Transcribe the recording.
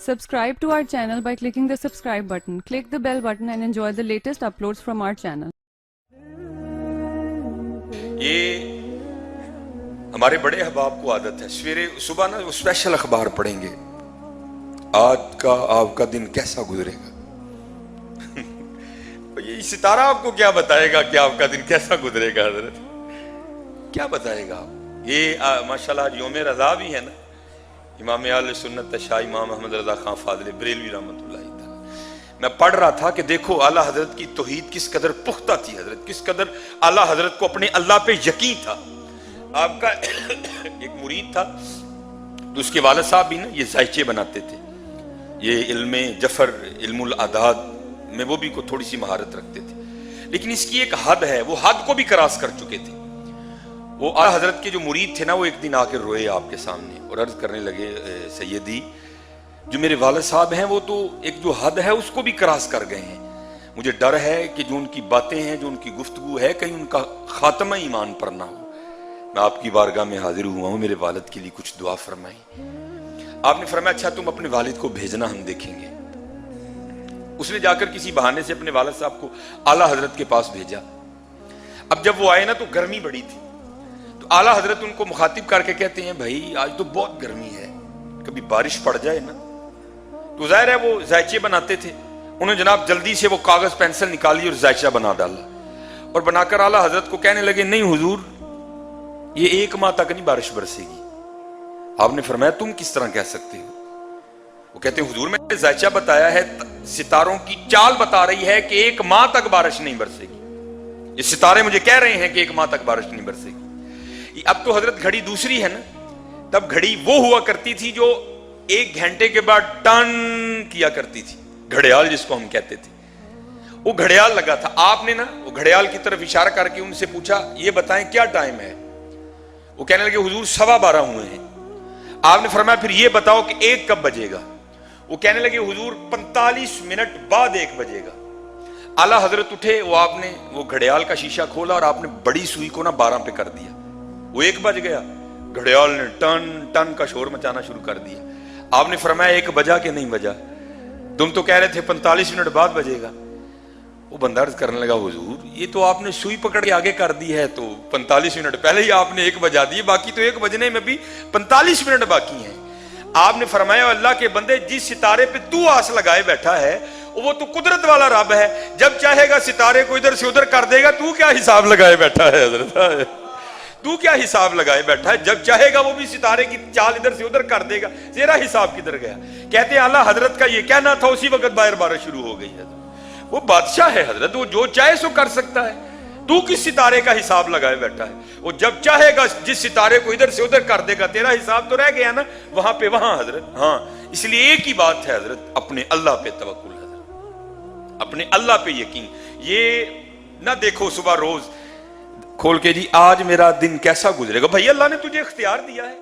Subscribe to our channel by clicking the subscribe button. Click the bell button and enjoy the latest uploads from our channel. یہ ہمارے بڑے احباب کو عادت ہے سویرے صبح نا وہ اسپیشل اخبار پڑھیں گے، آج کا آپ کا دن کیسا گزرے گا۔ یہ ستارہ آپ کو کیا بتائے گا کہ آپ کا دن کیسا گزرے گا؟ حضرت کیا بتائے گا آپ؟ یہ ماشاءاللہ یوم رضا بھی ہے نا، امام اہل سنت شاہ امام احمد رضا خان فاضل بریلوی رحمۃ اللہ تعالی، میں پڑھ رہا تھا کہ دیکھو اعلیٰ حضرت کی توحید کس قدر پختہ تھی، حضرت کس قدر اعلیٰ حضرت کو اپنے اللہ پہ یقین تھا۔ آپ کا ایک مرید تھا تو اس کے والد صاحب بھی نا یہ ذائچے بناتے تھے، یہ علم جفر علم الاعداد میں وہ بھی کو تھوڑی سی مہارت رکھتے تھے، لیکن اس کی ایک حد ہے، وہ حد کو بھی کراس کر چکے تھے۔ وہ اعلیٰ حضرت کے جو مرید تھے نا وہ ایک دن آ کے روئے آپ کے سامنے اور عرض کرنے لگے، سیدی جو میرے والد صاحب ہیں وہ تو ایک جو حد ہے اس کو بھی کراس کر گئے ہیں، مجھے ڈر ہے کہ جو ان کی باتیں ہیں، جو ان کی گفتگو ہے، کہیں ان کا خاتمہ ایمان پر نہ ہو۔ میں آپ کی بارگاہ میں حاضر ہوا ہوں، میرے والد کے لیے کچھ دعا فرمائیں۔ آپ نے فرمایا اچھا تم اپنے والد کو بھیجنا، ہم دیکھیں گے۔ اس نے جا کر کسی بہانے سے اپنے والد صاحب کو اعلیٰ حضرت کے پاس بھیجا۔ اب جب وہ آئے نا تو گرمی بڑی تھی، تو اعلیٰ حضرت ان کو مخاطب کر کے کہتے ہیں بھائی آج تو بہت گرمی ہے، کبھی بارش پڑ جائے نا۔ تو ظاہر ہے وہ ذائچے بناتے تھے، انہوں نے جناب جلدی سے وہ کاغذ پینسل نکالی اور ذائچہ بنا ڈالا، اور بنا کر اعلیٰ حضرت کو کہنے لگے نہیں حضور یہ 1 ماہ تک نہیں بارش برسے گی۔ آپ نے فرمایا تم کس طرح کہہ سکتے ہو؟ وہ کہتے ہیں حضور میں نے ذائچہ بتایا ہے، ستاروں کی چال بتا رہی ہے کہ 1 ماہ تک بارش نہیں برسے گی، یہ ستارے مجھے کہہ رہے ہیں کہ 1 ماہ تک بارش نہیں برسے گی۔ اب تو حضرت گھڑی دوسری ہے نا، تب گھڑی وہ ہوا کرتی تھی جو 1 گھنٹے کے بعد ٹن کیا کرتی تھی، گھڑیال جس کو ہم کہتے تھے، وہ گھڑیال لگا تھا۔ آپ نے نا وہ گھڑیال کی طرف اشارہ کر کے ان سے پوچھا یہ بتائیں کیا ٹائم ہے؟ وہ کہنے لگے حضور 12:15 ہوئے ہیں۔ آپ نے فرمایا پھر یہ بتاؤ کہ 1 کب بجے گا؟ وہ کہنے لگے حضور 45 منٹ بعد 1 بجے گا۔ اعلیٰ حضرت اٹھے، وہ آپ نے وہ گھڑیال کا شیشہ کھولا اور آپ نے بڑی سوئی کو نا 12 پہ کر دیا، وہ 1 بج گیا، گھڑیال نے ٹن ٹن کا شور مچانا شروع کر دیا۔ آپ نے فرمایا 1 بجا کہ نہیں بجا؟ تم تو کہہ رہے تھے 45 منٹ بعد بجے گا۔ وہ بندہ عرض کرنے لگا حضور یہ تو آپ نے سوئی پکڑ کے آگے کر دی ہے، تو 45 منٹ پہلے ہی آپ نے 1 بجا دی، باقی تو 1 بجنے میں بھی 45 منٹ باقی ہیں۔ آپ نے فرمایا اللہ کے بندے جس ستارے پہ تو آس لگائے بیٹھا ہے وہ تو قدرت والا رب ہے، جب چاہے گا ستارے کو ادھر سے ادھر کر دے گا، تو کیا حساب لگائے بیٹھا ہے حضرت؟ تو کیا حساب لگائے بیٹھا ہے؟ جب چاہے گا وہ بھی ستارے کی چال ادھر سے ادھر کر دے گا، تیرا حساب کدھر گیا؟ کہتے ہیں اعلیٰ حضرت کا یہ کہنا تھا، اسی وقت باہر بارش شروع ہو گئی ہے۔ وہ بادشاہ ہے حضرت، وہ جو چاہے سو کر سکتا ہے، تو کس ستارے کا حساب لگائے بیٹھا ہے؟ وہ جب چاہے گا جس ستارے کو ادھر سے ادھر کر دے گا، تیرا حساب تو رہ گیا نا وہاں پہ وہاں حضرت۔ ہاں اس لیے ایک ہی بات ہے حضرت، اپنے اللہ پہ توکل حضرت، اپنے اللہ پہ یقین۔ یہ نہ دیکھو صبح روز کھول کے جی آج میرا دن کیسا گزرے گا، بھائی اللہ نے تجھے اختیار دیا ہے،